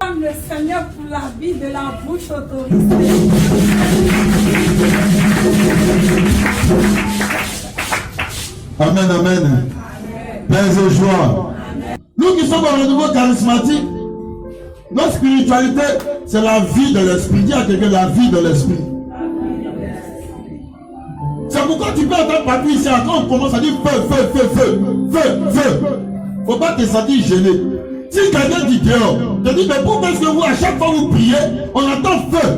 Le Seigneur pour la vie de la bouche autorisée. Amen, amen. Paix et joie. Nous qui sommes au renouveau charismatique, notre spiritualité, c'est la vie de l'esprit. Dis à quelqu'un la vie de l'esprit. C'est pourquoi tu peux entendre partout ici, quand on commence à dire feu, feu, feu, feu, feu, feu. Faut pas te sentir gêné. Si quelqu'un dit dehors, te dit, mais pourquoi est-ce que vous, à chaque fois vous priez, on entend feu,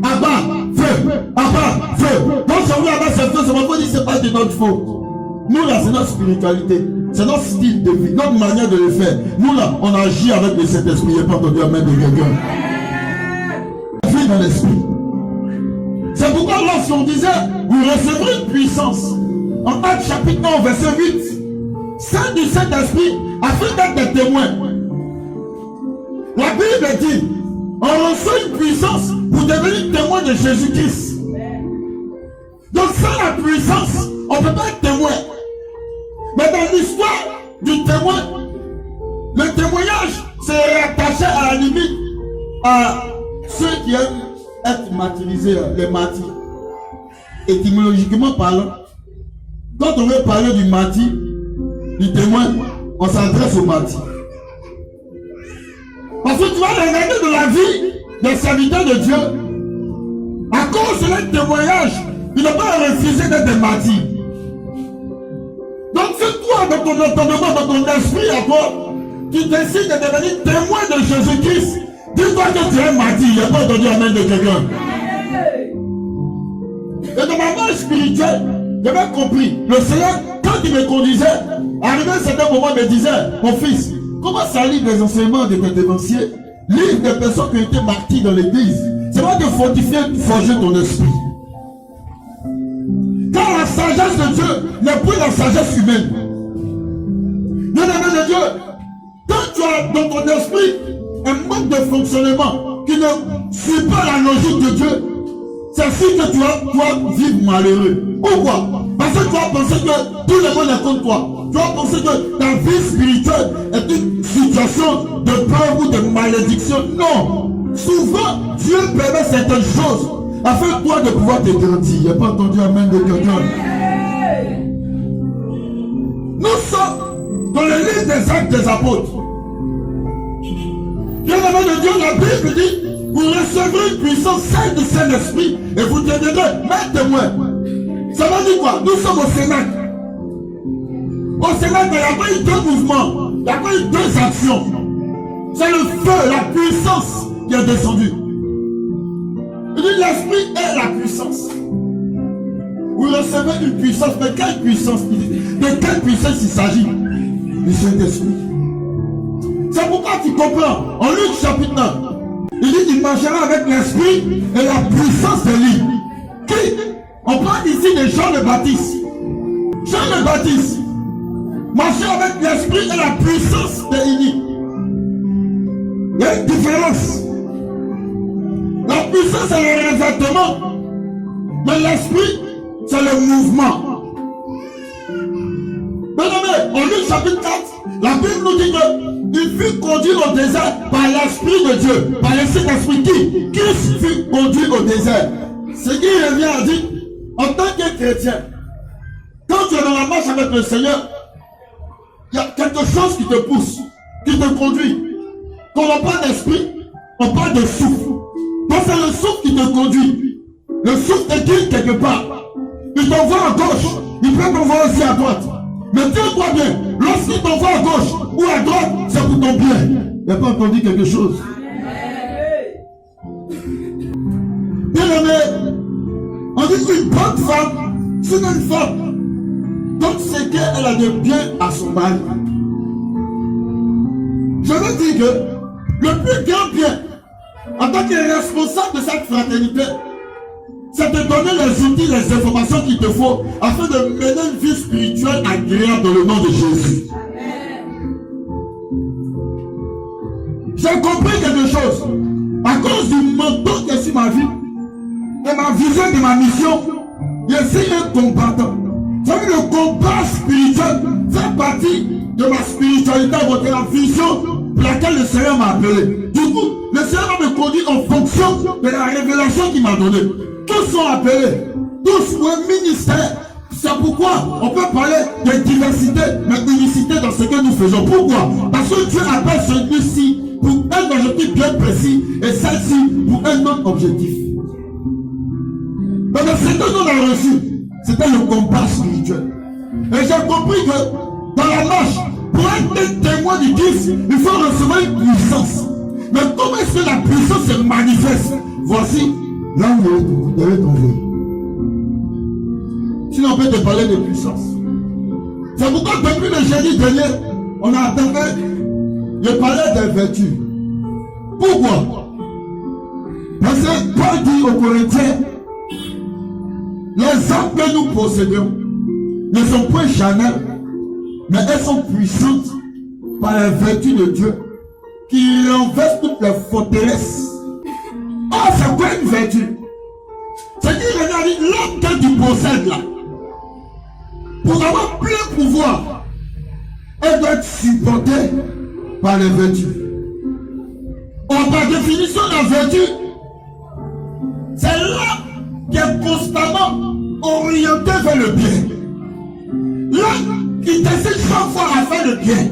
abat, feu, abat, feu. Donc ça vous là-bas, c'est feu, ça va pas dire, c'est pas de notre faute. Nous là, c'est notre spiritualité, c'est notre style de vie, notre manière de le faire. Nous là, on agit avec le Saint-Esprit, il n'y a pas entendu amen de quelqu'un. Vie dans l'esprit. C'est pourquoi lorsqu'on disait, vous recevrez une puissance, en Actes chapitre 9, verset 8, Saint du Saint-Esprit, afin d'être des témoins. La Bible dit, on reçoit une puissance pour devenir témoin de Jésus-Christ. Donc sans la puissance, on ne peut pas être témoin. Mais dans l'histoire du témoin, le témoignage c'est rattaché à la limite à ceux qui aiment être martyrisés, les martyrs. Étymologiquement parlant, quand on veut parler du martyr, du témoin, on s'adresse au martyr. Parce que tu vas regarder de la vie des serviteurs de Dieu. À cause de leur témoignage, ils n'ont pas refusé d'être des martyrs. Donc c'est toi, dans ton entendement, dans ton esprit à toi, qui décides de devenir témoin de Jésus-Christ. Dis-toi que tu es martyr, il n'y a pas entendu amen de quelqu'un. Et dans ma marche spirituelle, j'avais compris. Le Seigneur, quand il me conduisait, arrivé à un certain moment, il me disait, mon fils, commence à lire les enseignements de tes dévanciers, lire des personnes qui ont été martyrs dans l'église. C'est pas de fortifier, forger ton esprit. Car la sagesse de Dieu n'est plus la sagesse humaine. Bien-aimé de Dieu, quand tu as dans ton esprit un mode de fonctionnement qui ne suit pas la logique de Dieu, c'est ainsi que tu vas vivre malheureux. Pourquoi? Parce que tu vas penser que tout le monde est contre toi. Tu vas penser que ta vie spirituelle est une situation de peur ou de malédiction. Non. Souvent, Dieu permet certaines choses afin toi de pouvoir te grandir. Il n'y a pas entendu amen de quelqu'un. Nous sommes dans le livre des Actes des Apôtres. Bien-aimé de Dieu, la Bible dit, vous recevrez une puissance celle du Saint-Esprit et vous deviendrez mes témoins. Ça veut dire quoi? Nous sommes au Sénat. Au Sénat, il n'y a pas eu deux mouvements, il n'y a pas eu deux actions. C'est le feu, la puissance qui est descendue. Il dit l'esprit est la puissance. Vous recevez une puissance, mais quelle puissance? De quelle puissance il s'agit? Du Saint-Esprit. C'est pourquoi tu comprends, en Luc chapitre 9, il dit qu'il marchera avec l'esprit et la puissance de lui. Qui? On parle ici de Jean le Baptiste. Jean le Baptiste marchait avec l'esprit et la puissance de Élie. Il y a une différence. La puissance c'est le revêtement, mais l'esprit c'est le mouvement. Bien-aimé, en Luc chapitre 4, la Bible nous dit qu'il fut conduit au désert par l'Esprit de Dieu, par le Saint-Esprit. Qui Christ fut conduit au désert. Ce qui revient à dire, en tant que chrétien, quand tu es dans la marche avec le Seigneur, il y a quelque chose qui te pousse, qui te conduit. Quand on parle d'esprit, on parle de souffle. Donc c'est le souffle qui te conduit. Le souffle te guide quelque part. Il t'envoie à gauche, il peut t'envoyer aussi à droite. Mais tiens-toi bien, lorsqu'il t'envoie à gauche ou à droite, c'est pour ton bien. Il n'y a pas entendu quelque chose. Bien-aimé, on dit qu'une bonne femme, c'est une femme. Donc c'est qu'elle a de bien à son mari. Je veux dire que le plus grand bien, en tant que responsable de cette fraternité, c'est de donner les outils, les informations qu'il te faut afin de mener une vie spirituelle agréable dans le nom de Jésus. J'ai compris quelque chose. À cause du manteau qui est sur ma vie, de ma vision, de ma mission, je suis un combattant. Vous savez, le combat spirituel fait partie de ma spiritualité, votre la vision pour laquelle le Seigneur m'a appelé. Du coup, en fonction de la révélation qu'il m'a donnée. Tous sont appelés, tous pour un ministère. C'est pourquoi on peut parler de diversité, mais d'unicité dans ce que nous faisons. Pourquoi? Parce que Dieu appelle celui-ci pour un objectif bien précis et celle-ci pour un autre objectif. Donc ce que nous avons reçu, c'était le compas spirituel. Et j'ai compris que dans la marche, pour être témoin du Christ, il faut recevoir une puissance. Mais comment est-ce que la puissance se manifeste? Voici là où vous devez tomber. Sinon on peut te parler de puissance. C'est pourquoi depuis le jeudi dernier, on a entendu je parlais des vertus. Pourquoi? Parce que Paul dit aux Corinthiens, les armes que nous possédons ne sont point charnelles, mais elles sont puissantes par la vertu de Dieu qui renverse toutes les forteresses. Oh, c'est quoi une vertu? C'est-à-dire, regarde, l'homme que tu possèdes là, pour avoir plein pouvoir, elle doit être supportée par les vertus. Par définition, la vertu, c'est l'homme qui est constamment orienté vers le bien. L'homme qui décide chaque fois à faire le bien.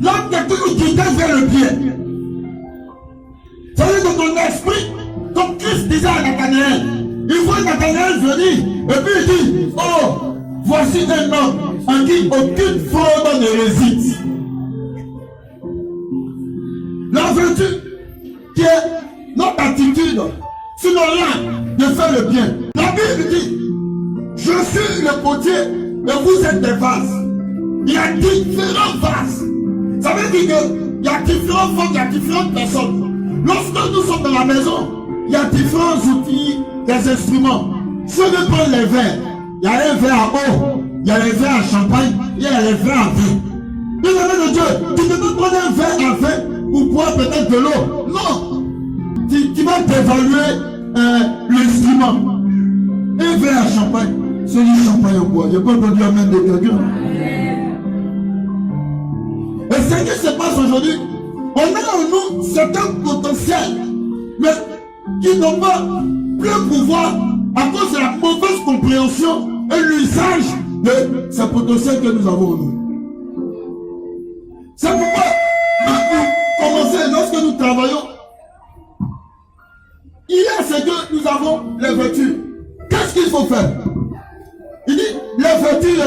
L'homme qui est toujours guidé vers le bien. C'est-à-dire que ton esprit, comme Christ disait à Nathanaël, il voit Nathanaël venir, et puis il dit, oh, voici un homme en qui aucune fraude ne réside. La vertu qui est notre attitude, sinon là, de faire le bien. La Bible dit, je suis le potier et vous êtes des vases. Il y a différents vases. Ça veut dire qu'il y a différentes formes, il y a différentes personnes. Lorsque nous sommes dans la maison, il y a différents outils, des instruments. Si on prend les verres, il y a les verres à eau, il y a les verres à champagne, il y a les verres à vin. Bien aimé de Dieu, tu ne peux pas prendre un verre à vin pour boire peut-être de l'eau. Non. Tu vas t'évaluer l'instrument. Un verre à champagne, c'est du champagne au bois. Je peux pas dire amen de quelqu'un. Et ce qui se passe aujourd'hui, on a en nous certains potentiels, mais qui n'ont pas plein pouvoir à cause de la mauvaise compréhension et l'usage de ces potentiels que nous avons en nous. C'est pourquoi, pour commencer, lorsque nous travaillons, il y a ce que nous avons les vertus. Qu'est-ce qu'il faut faire? Il dit, les vertus,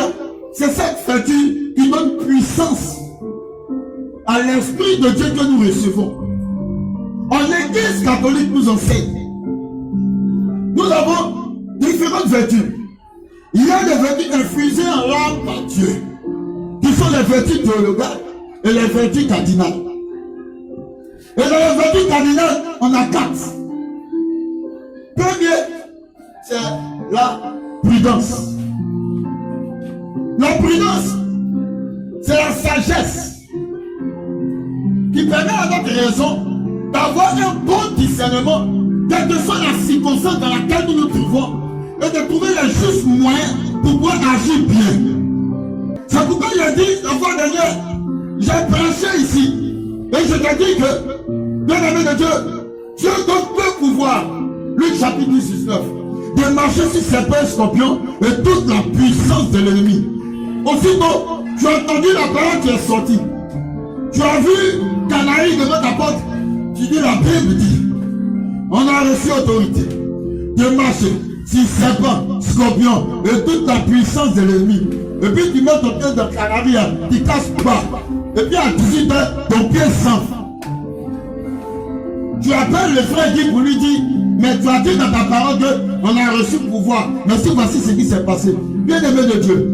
c'est cette vertu qui donne puissance à l'Esprit de Dieu que nous recevons. En l'Église catholique nous enseigne. Nous avons différentes vertus. Il y a des vertus infusées en l'âme par Dieu, qui sont les vertus théologales et les vertus cardinales. Et dans les vertus cardinales, on a 4. Premier, c'est la prudence. La prudence, c'est la sagesse qui permet à notre raison d'avoir un bon discernement, quelle que soit la circonstance dans laquelle nous nous trouvons, et de trouver les justes moyens pour pouvoir agir bien. C'est pourquoi il a dit la fois dernière, j'ai prêché ici, et je te dis que, bien aimé de Dieu, Dieu donne peu pouvoir, Luc chapitre 19, de marcher sur serpents et scorpions et toute la puissance de l'ennemi. Aussitôt, tu as entendu la parole qui est sortie. Tu as vu Canaï devant ta porte. Tu dis, la Bible dit, on a reçu autorité de marcher sur serpents, scorpions et toute la puissance de l'ennemi. Et puis tu mets ton pied dans Canaï, tu casses pas. Et puis à 18 heures, ton pied s'enfle. Tu appelles le frère Guy pour lui dire, mais tu as dit dans ta parole qu'on a reçu le pouvoir. Mais si voici ce qui s'est passé. Bien aimé de Dieu.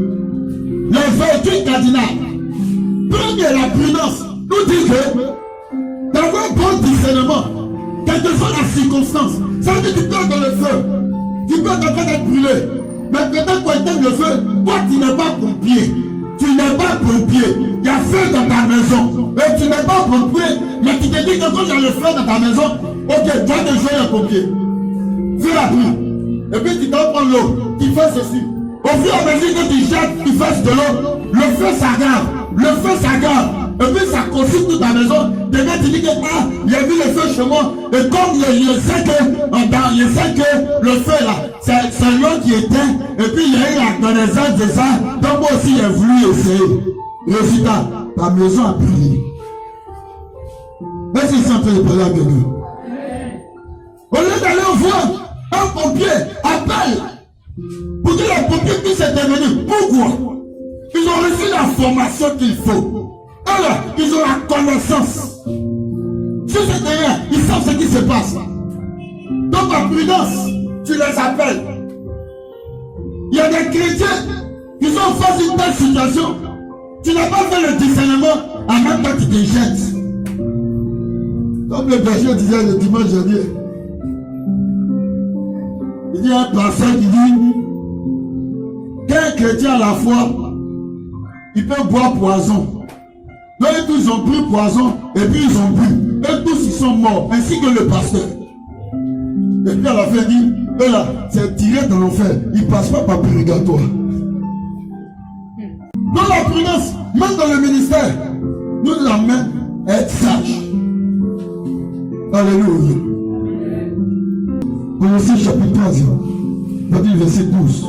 Les vertus cardinales. Premier, la prudence nous dit que d'avoir un bon discernement, quelle que soit la circonstance, ça veut dire que tu peux être dans le feu. Tu peux être en train d'être brûlé. Mais peut-être qu'on éteint le feu, toi tu n'es pas pompier. Tu n'es pas pompier. Il y a feu dans ta maison. Et tu n'es pas pompier. Mais tu te dis que quand il y a le feu dans ta maison, ok, toi tu joues un pompier. Fais la pluie. Et puis tu dois prendre l'eau. Tu fais ceci. Au fur et à mesure que tu jettes, tu fasses de l'eau. Le feu s'aggrave. Le feu s'aggrave. Et puis ça consomme aussi toute ta maison. Demain, tu dis que il y a vu le feu chez moi. Et comme je sais que le feu là, c'est l'eau qui éteint. Et puis il y a eu la connaissance de ça. Donc moi aussi j'ai voulu essayer. Résultat, ta maison a brûlé. Est-ce qu'ils sont en train de parler avec nous? Au lieu d'aller voir un pompier, appelle pour que les pompiers puissent intervenir. Pourquoi? Ils ont reçu la formation qu'il faut. Alors, ils ont la connaissance. Sur ce terrain, ils savent ce qui se passe. Donc, par prudence, tu les appelles. Il y a des chrétiens qui sont face à une telle situation. Tu n'as pas fait le discernement, en même temps tu te jettes. Comme le berger disait le dimanche dernier. Il y a un pasteur qui dit qu'un chrétien à la fois, il peut boire poison. Donc tous ont pris poison et puis ils ont bu. Et tous ils sont morts, ainsi que le pasteur. Et puis à la fin il dit, eux là, c'est tiré dans l'enfer. Ils ne passent pas par purgatoire. Dans la prudence, même dans le ministère, nous la main être sage. Alléluia. Colossiens chapitre 3, verset 12.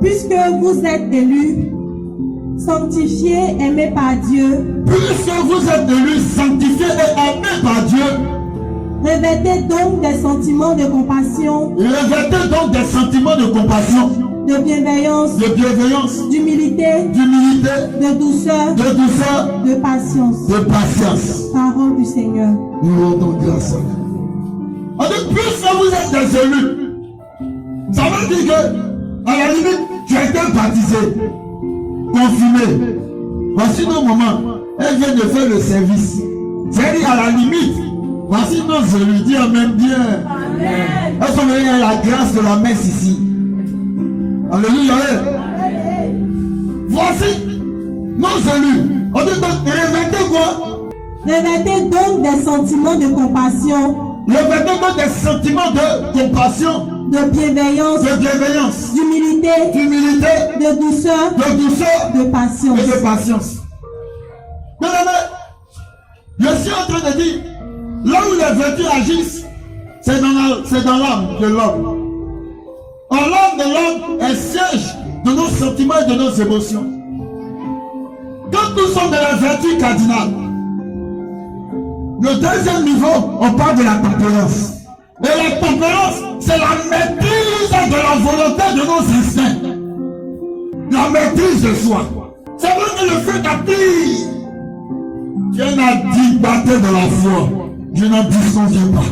Puisque vous êtes élus, sanctifiés, aimés par Dieu. Puisque vous êtes élus, sanctifiés et aimés par Dieu. Revêtez donc des sentiments de compassion. Revêtez donc des sentiments de compassion. De bienveillance. De bienveillance. D'humilité. D'humilité. De douceur. De douceur. De patience. De patience. Parole du Seigneur. Nous rendons grâce. On dit, puisque vous êtes des élus, ça veut dire que, à la limite, tu as été baptisé, confirmé. Voici nos moments. Elle vient de faire le service. C'est-à-dire, à la limite, voici nos élus. Dis Amen bien. Amen. Est-ce qu'on a la grâce de la messe ici? Alléluia. Voici nos élus. On dit donc, revêtez quoi? Revêtez donc des sentiments de compassion. Revêtez donc des sentiments de compassion. De bienveillance. De bienveillance. D'humilité. D'humilité. De douceur. De douceur. De patience. Et de patience. Mais je suis en train de dire, là où les vertus agissent, c'est dans l'âme de l'homme. En l'âme de l'homme, elle siège de nos sentiments et de nos émotions. Quand nous sommes de la vertu cardinale, le deuxième niveau, on parle de la tempérance. Et la tempérance, c'est la maîtrise de la volonté de nos instincts. La maîtrise de soi. Ça veut dire que le feu t'appelle. Dieu n'a dit battez de la foi. Dieu n'en disconvient pas.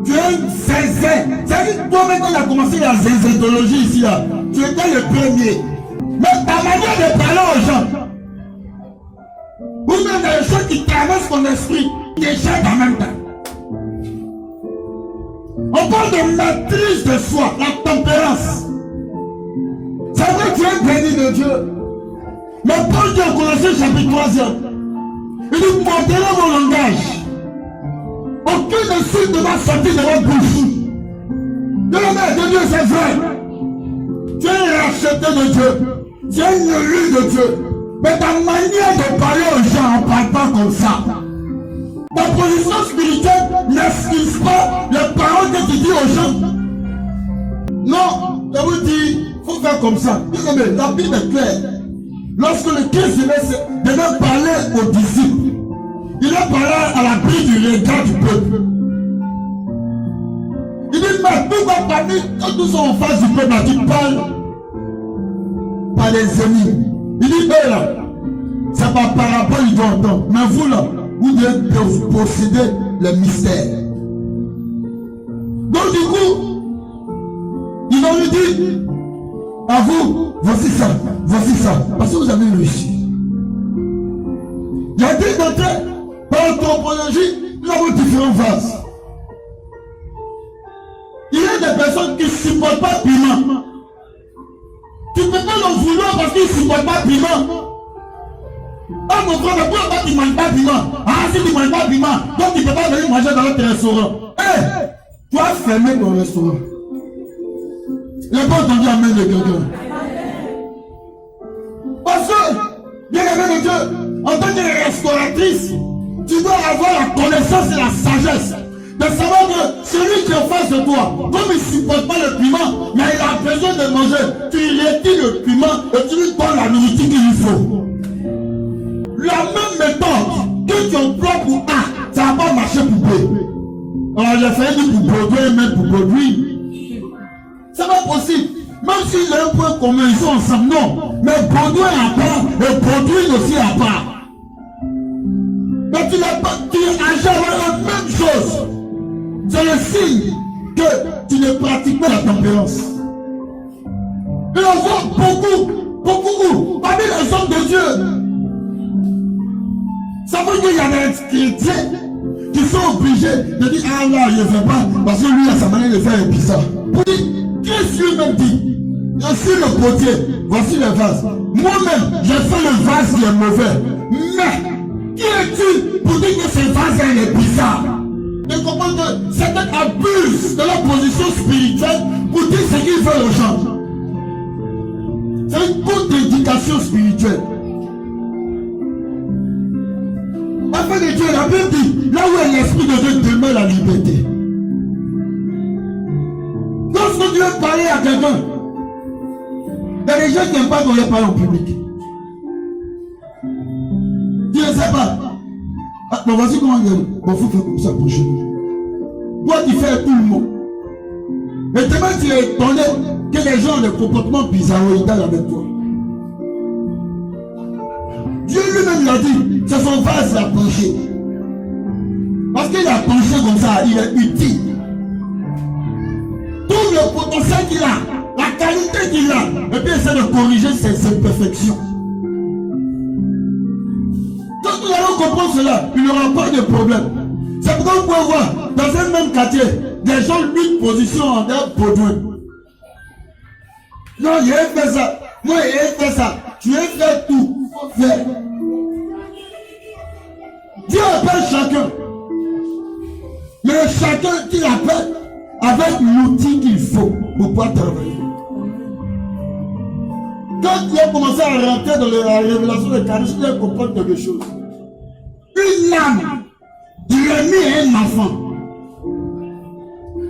Tu es une zézé. C'est-à-dire toi-même quand tu as commencé la zézétologie ici, là, tu étais le premier. Mais ta manière de parler aux gens, ou même des choses qui traversent ton esprit, t'échappent en même temps. On parle de maîtrise de soi, la tempérance. C'est vrai que tu es béni de Dieu. Mais Paul dit en Colossiens chapitre 3, il dit modérez vos langages. Aucune insulte ne va sortir de votre bouche. De la main de Dieu, c'est vrai. Tu es racheté de Dieu. Tu es une élue de Dieu. Mais ta manière de parler aux gens, on ne parle pas comme ça. Ta position spirituelle n'excuse pas les paroles que tu dis aux gens. Non, je vous dis, il faut faire comme ça. Mais la Bible est claire. Lorsque le Christ devait parler aux disciples, il a parlé à la bride du regard du peuple. Il dit, mais pourquoi parmi, quand nous sommes en face du peuple, tu parles par les ennemis. Il dit, eux là, c'est par parabole, ils doivent entendre. Mais vous là, vous devez posséder le mystère. Donc du coup, ils vont lui dire, à vous, voici ça, parce que vous avez réussi. Il y a dit d'entrer par l'anthropologie, nous avons différents vases. Il y a des personnes qui ne supportent pas piment. Tu ne peux pas leur vouloir parce qu'ils ne supportent pas piment. Ah mon frère, mais pourquoi tu ne manges pas piment? Ah si tu ne manges pas piment, donc tu ne peux pas venir manger dans notre restaurant. Tu as fermé ton restaurant. Il n'y a pas entendu amen de quelqu'un. Parce que, bien aimé de Dieu, en tant que restauratrice, tu dois avoir la connaissance et la sagesse de savoir que celui qui est en face de toi, comme il ne supporte pas le piment, mais il a besoin de manger, tu lui retires le piment et tu lui donnes la nourriture qu'il lui faut. La même méthode que tu emploies pour A, ça ne va pas marcher pour B. Alors j'ai fait dire pour produire, même pour produire. C'est pas possible. Même s'ils ont un point commun, ils sont ensemble, non. Mais produire à part et produire aussi à part. Mais tu n'as pas, tu as jamais la même chose. C'est le signe que tu ne pratiques pas la tempérance. Et on voit beaucoup, parmi les hommes de Dieu. Ça veut dire qu'il y a des chrétiens qui sont obligés de dire, ah là, je ne fais pas, parce que lui a sa manière de faire un pizza. Pour dire, Christ lui-même dit, je suis le potier, voici le vase. Moi-même, j'ai fait le vase qui est mauvais. Mais, qui es-tu pour dire que ce vase est bizarre? De comprendre que certains abusent de leur position spirituelle pour dire ce qu'ils veulent aux gens. C'est une contre-indication spirituelle. Afin de Dieu, la Bible dit, là où est l'Esprit de Dieu demeure la liberté. Lorsque tu veux parler à quelqu'un, il y a des gens qui n'aiment pas qu'on leur parle en public. Tu ne sais pas. Ah, bon, voici comment il y a. Bon, il faut faire comme ça pour chez nous. Toi, tu fais tout le monde. Mais tellement tu es étonné que les gens ont des comportements bizarroïdales avec toi. Dieu lui-même l'a dit, c'est son vase à pencher. Parce qu'il a penché comme ça, il est utile. Tout le potentiel qu'il a, la qualité qu'il a, et puis essaie de corriger ses imperfections. Quand nous allons comprendre cela, il n'y aura pas de problème. C'est pourquoi vous pouvez voir, dans un même quartier, des gens luttent position en terre Baudouin. Non, il a fait ça. Moi, il a fait ça. Tu as fait tout. Il faut faire. Dieu appelle chacun. Mais chacun qui appelle avec l'outil qu'il faut pour pouvoir travailler. Quand tu as commencé à rentrer dans la révélation de Caris, tu dois comprendre quelque chose. Une âme qui remet un enfant.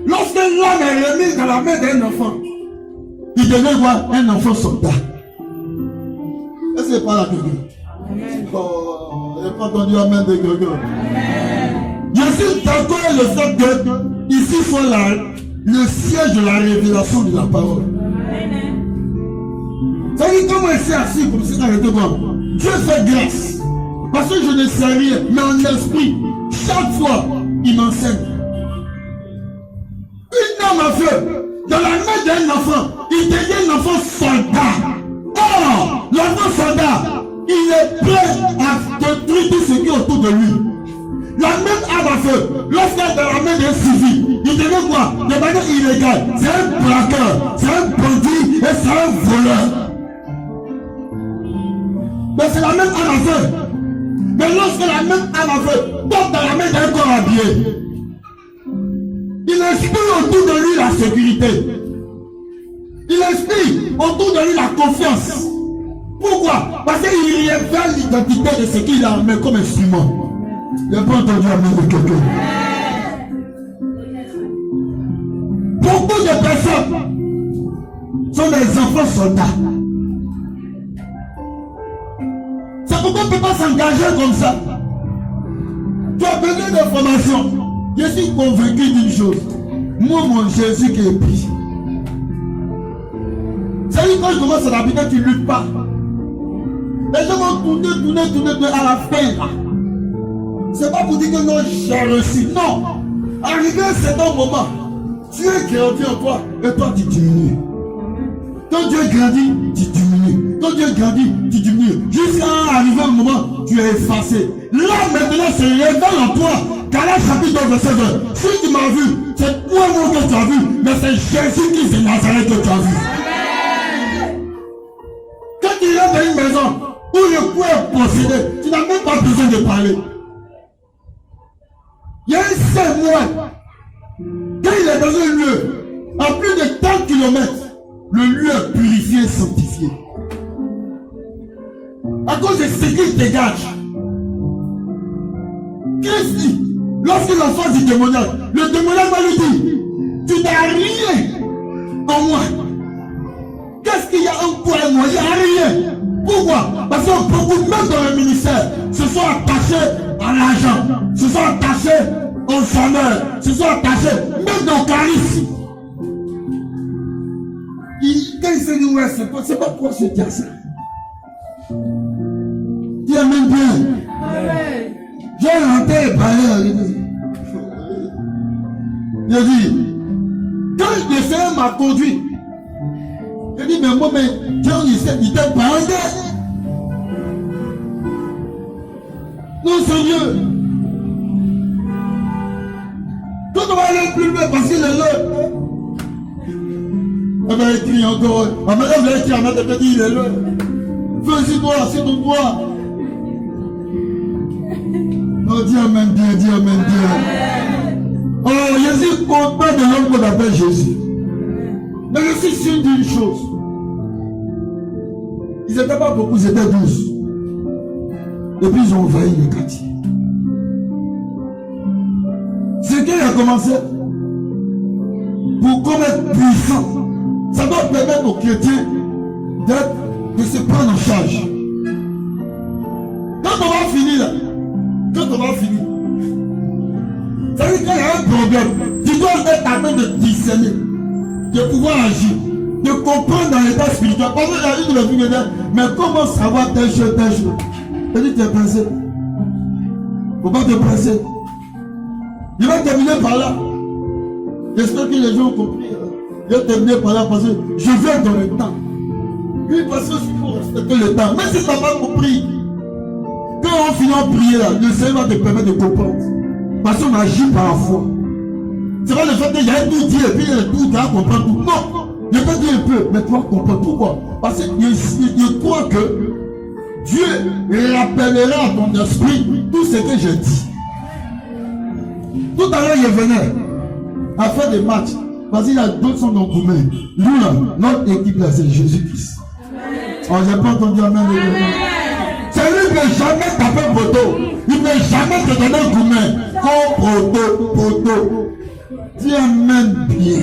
Lorsque l'âme est remise dans la main d'un enfant, il devait voir un enfant soldat. Est-ce que c'est pas la quelqu'un? Oh, il n'y a pas entendu amen de quelqu'un. Je suis d'accord avec le fait que ici soit le siège de la révélation de la parole. Ça dit comment il s'est assis comme si arrêté comme Dieu fait grâce. Parce que je ne sais rien, mais en esprit, chaque fois, il m'enseigne. Une âme à feu, dans la main d'un enfant, il devient un enfant soldat. Or, l'enfant soldat, il est prêt à détruire tout ce qui est autour de lui. La même âme à feu, lorsqu'elle est dans la main d'un civil, il devient quoi? De manière illégale. C'est un braqueur, c'est un bandit et c'est un voleur. Mais c'est la même âme à feu. Mais lorsque la même âme à feu tombe dans la main d'un corps habillé, il inspire autour de lui la sécurité. Il inspire autour de lui la confiance. Pourquoi? Parce qu'il révèle l'identité de ce qu'il a mais comme instrument. Il n'a pas entendu la main de quelqu'un. Beaucoup de personnes sont des enfants soldats. C'est pourquoi on ne peut pas s'engager comme ça. Tu as besoin de formation. Je suis convaincu d'une chose. Moi, mon Jésus qui est pris. C'est dire quand je commence à l'habiter, tu ne luttes pas. Les gens vont tourner à la fin là. C'est pas pour dire que non, j'ai reçu. Non. Arrivé à un certain moment, Dieu grandit en toi et toi tu diminues. Quand Dieu grandit, tu diminues. Quand Dieu grandit, tu diminues. Jusqu'à arriver un moment, tu es effacé. Là maintenant, c'est révèle en toi. Galates chapitre 2, verset 2. Si tu m'as vu, c'est toi moi que tu as vu, mais c'est Jésus qui est Nazareth que tu as vu. Quand tu rentres dans une maison où le coup est possédé, tu n'as même pas besoin de parler. Il y a un seul mois. Quand il est est dans un lieu, à plus de 30 km, le lieu est purifié et sanctifié. À cause de ce qu'il dégage. Christ dit, lorsque l'enfant du démoniaque, le démoniaque va lui dire, tu n'as rien en moi. Qu'est-ce qu'il y a en toi et moi? Il n'y a rien. Pourquoi? Parce que beaucoup, même dans le ministère, se sont attachés à l'argent, se sont attachés au salaire, se sont attachés même dans le charisme. Quand il s'est dit, ouais, c'est pas quoi ce dire ça. Dis amen bien. Amen. J'ai rentré et parlé. Il a dit, quand le Seigneur m'a conduit, il a dit, mais moi, Dieu, il t'a parlé. Non, Seigneur. Quand on va aller plus loin, parce qu'il est là. On va écrire encore. On va écrire, on va te dire, il est là. Fais-y-toi, c'est ton droit. Oh, dis amen bien, dis amen bien. Oh, Jésus ne compte pas de l'homme qu'on appelle Jésus. Mais je suis sûr d'une chose. Ils n'étaient pas beaucoup, ils étaient 12. Et puis ils ont envahi le quartier. C'est qu'il a commencé pour comme être puissant. Ça doit permettre aux chrétiens de se prendre en charge. Quand on va finir là, quand on va finir, ça veut dire qu'il y a un problème. Tu dois être en train de discerner, de pouvoir agir, de comprendre dans l'état spirituel. Parce que la vie de la vie me dit, mais comment savoir telle chose, telle chose? Je dis, tu es pressé. Faut pas te presser. Il va terminer par là. J'espère que les gens ont compris. Je vais terminer par là parce que je vais dans le temps. Oui, parce que il faut respecter le temps. Mais si tu n'as pas compris, quand on finit en prier là, le Seigneur va te permettre de comprendre. Parce qu'on agit par la foi. C'est pas le fait qu'il y a un tout dire et puis il y a tout, tu vas comprendre tout. Non, je peux dire un peu, mais tu vas comprendre. Pourquoi? Parce que je crois que Dieu rappellera à ton esprit tout ce que j'ai dit. Tout à l'heure, je venais à faire des matchs. Parce qu'il y a d'autres qui sont dans Goumet. Nous là, notre équipe là, c'est Jésus-Christ. Oh, j'ai pas entendu amen. C'est lui qui ne peut jamais taper poteau. Il ne peut jamais te donner Goumet. Comme poteau. Dis amen bien.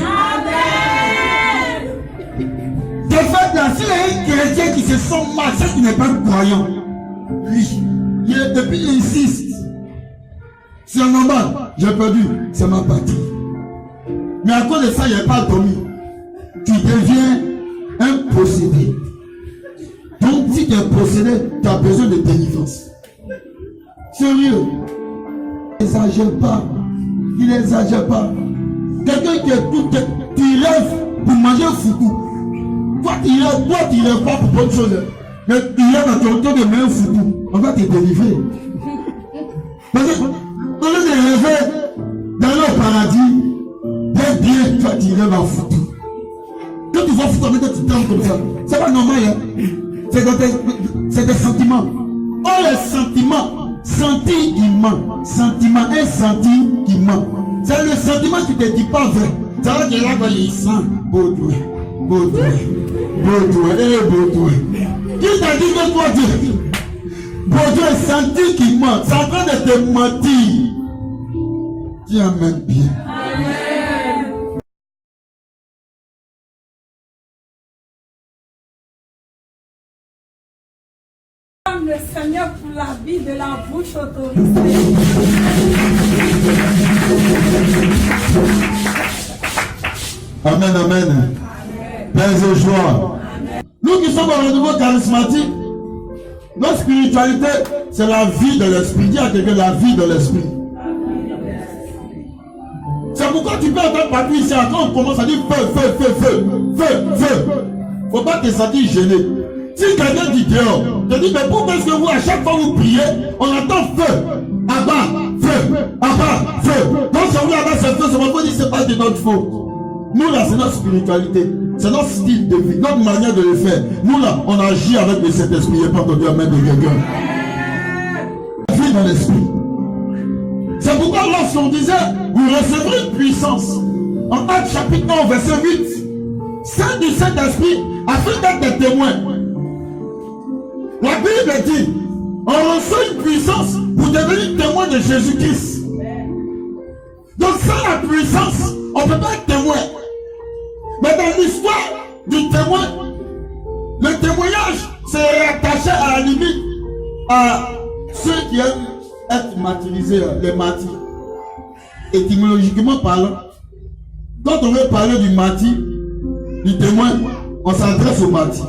De fait, là, s'il y a un chrétien qui se sent mal, c'est qu'il n'est pas croyant. Lui, depuis il insiste. C'est normal, j'ai perdu, c'est ma partie. Mais à cause de ça, il n'y a pas dormi. Tu deviens un possédé. Donc, si tu es possédé, tu as besoin de délivrance. Sérieux. N'exagère pas. Il n'exagère pas. Quelqu'un qui est tout, tu rêves pour manger foutou. Toi, tu rêves pas pour bonne chose. Mais tu rêves à ton tour de manger foutou. On va te délivrer. Parce que, au lieu de rêver dans le paradis, bien, toi, tu rêves en foutu. Quand tu vas foutre, tu t'aimes comme ça. C'est pas normal, hein? C'est des sentiments. Oh, les sentiments, sentiment, un sentiment. C'est le sentiment qui ne te dit pas vrai. Ça va dire là, il sent Baudouin. Qui t'a dit que toi, Dieu? Baudouin, senti qui ment. C'est en train de te mentir. Dis amen bien. Le Seigneur pour la vie de la bouche autorisée. Amen. Paix et joie. Nous qui sommes au renouveau charismatique, notre spiritualité, c'est la vie de l'esprit. Dis à quelqu'un la vie de l'esprit. C'est pourquoi tu peux entendre partout ici, quand on commence à dire feu. Faut pas te sentir gêné. Si quelqu'un dit dehors, je dis, mais pourquoi est-ce que vous, à chaque fois que vous priez, on entend feu, feu. Donc, si on veut là-bas, c'est feu, c'est pourquoi on dit, c'est pas de notre faute. Nous, là, c'est notre spiritualité, c'est notre style de vie, notre manière de le faire. Nous, là, on agit avec le Saint-Esprit, et pas entendu amen de quelqu'un. Vie dans l'esprit. C'est pourquoi lorsqu'on disait, vous recevrez une puissance, en Actes chapitre 9, verset 8. Saint du Saint-Esprit afin d'être des témoins. La Bible dit, on reçoit une puissance pour devenir témoin de Jésus-Christ. Donc sans la puissance, on ne peut pas être témoin. Mais dans l'histoire du témoin, le témoignage c'est rattaché à la limite à ceux qui aiment être martyrisés, les martyrs. Étymologiquement parlant, quand on veut parler du martyr, du témoin, on s'adresse au martyr.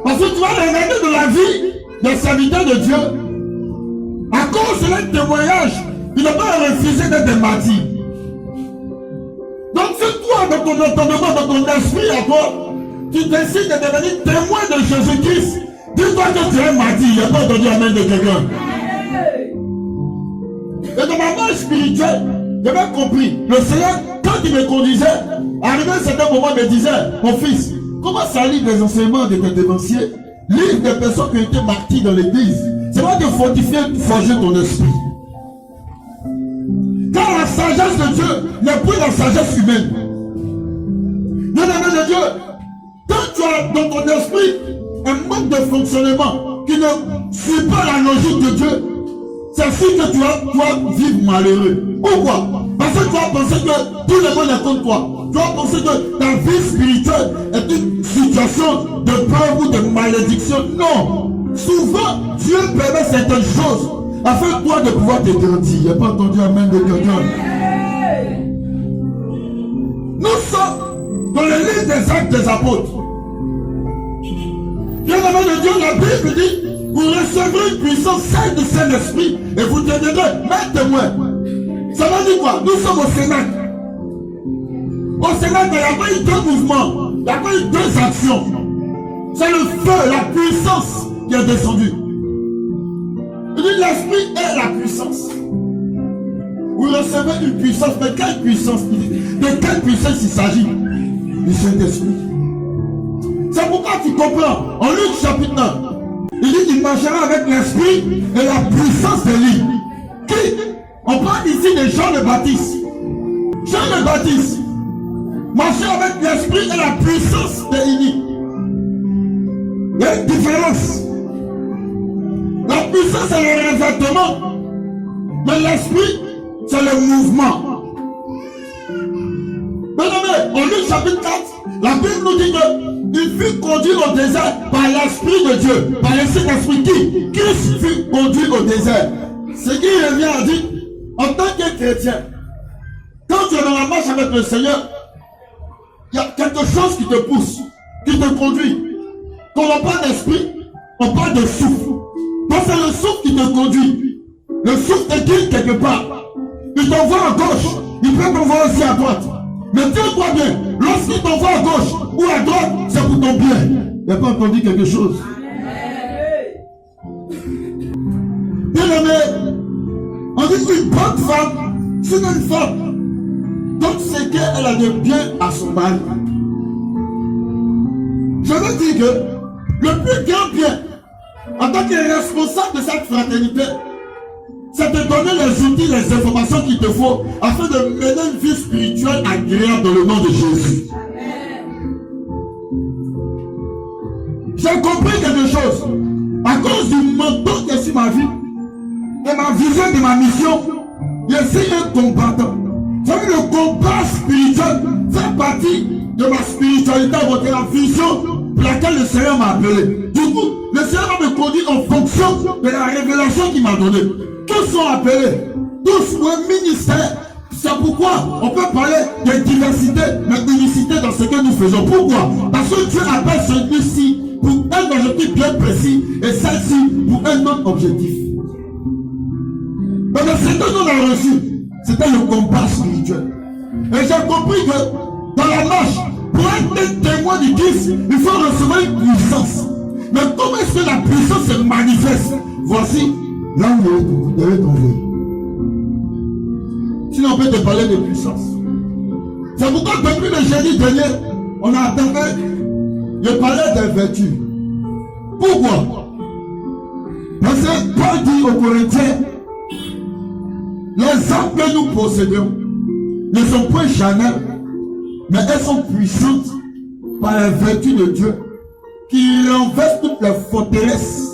Parce que tu vas regarder de la vie des serviteurs de Dieu, à cause de leur témoignage, ils n'ont pas refusé d'être des martyrs. Donc c'est toi, dans ton entendement, dans ton esprit à toi, tu décides de devenir témoin de Jésus-Christ. Dis-toi que tu es martyr, il n'y a pas entendu amen de quelqu'un. Et dans ma marche spirituelle, j'avais compris. Le Seigneur, quand il me conduisait, arrivé à un certain moment, il me disait, mon fils, commence à lire les enseignements de tes dévanciers, lire des personnes qui ont été martyrs dans l'église. C'est pas de fortifier, forger ton esprit. Car la sagesse de Dieu n'est plus la sagesse humaine. Non, de Dieu, quand tu as dans ton esprit un mode de fonctionnement qui ne suit pas la logique de Dieu, c'est sûr que tu vas vivre malheureux. Pourquoi? Parce que tu vas penser que tout le monde est contre toi. Tu vas penser que ta vie spirituelle est une situation de peur ou de malédiction. Non. Souvent, Dieu permet certaines choses afin toi de pouvoir te garantir. Il n'y a pas entendu amen de quelqu'un. Nous sommes dans le livre des Actes des Apôtres. Bien aimé de Dieu, la Bible dit, vous recevrez une puissance celle du Saint-Esprit et vous deviendrez mes témoins. Ça veut dire quoi? Nous sommes au Sénat. Au Sénat, il n'y a pas eu deux mouvements, il n'y a pas eu deux actions. C'est le feu, la puissance qui est descendue. Il dit l'Esprit est la puissance. Vous recevez une puissance, mais quelle puissance? De quelle puissance il s'agit? Du Saint-Esprit. C'est pourquoi tu comprends. En Luc chapitre 9, il dit qu'il marchera avec l'Esprit et la puissance de lui. Qui? On parle ici de Jean le Baptiste. Jean le Baptiste marchait avec l'Esprit et la puissance de Élie. Il y a une différence. La puissance c'est le revêtement, mais l'Esprit c'est le mouvement. Mais en Luc chapitre 4, la Bible nous dit qu'il fut conduit au désert par l'Esprit de Dieu, par le Saint-Esprit. Qui Christ fut conduit au désert. Ce qui revient à dire, en tant que chrétien, quand tu es dans la marche avec le Seigneur, il y a quelque chose qui te pousse, qui te conduit. Quand on parle d'esprit, on parle de souffle. Quand c'est le souffle qui te conduit, le souffle te guide quelque part. Il t'envoie à gauche, il peut t'envoyer aussi à droite. Mais tiens-toi bien, lorsqu'il t'envoie à gauche ou à droite, c'est pour ton bien. Il n'y a pas entendu quelque chose. Bien aimé, on dit qu'une bonne femme, c'est une femme. Donc c'est qu'elle a de bien à son mari. Je veux dire que le plus grand bien, en tant que responsable de cette fraternité, c'est de donner les outils, les informations qu'il te faut afin de mener une vie spirituelle agréable dans le nom de Jésus. J'ai compris quelque chose. À cause du manteau qui est sur ma vie, de ma vision, de ma mission, je suis un combattant. Vous savez, le combat spirituel fait partie de ma spiritualité, de la vision pour laquelle le Seigneur m'a appelé. Du coup, le Seigneur va me conduire en fonction de la révélation qu'il m'a donnée. Tous sont appelés, tous pour un ministère. C'est pourquoi on peut parler de diversité, mais d'unicité dans ce que nous faisons. Pourquoi? Parce que Dieu appelle celui-ci pour un objectif bien précis et celle-ci pour un autre objectif. Mais ce que nous avons reçu, c'était le combat spirituel. Et j'ai compris que dans la marche, pour être témoin du Christ, il faut recevoir une puissance. Mais comment est-ce que la puissance se manifeste? Voici là où il est envoyé. Sinon on peut te parler de puissance. C'est pourquoi depuis le jeudi dernier, on a entendu, je parlais des vertus. Pourquoi? Parce que Paul dit aux Corinthiens, les âmes que nous possédons, ne sont point charnelles, mais elles sont puissantes par la vertu de Dieu qui renverse toutes les forteresses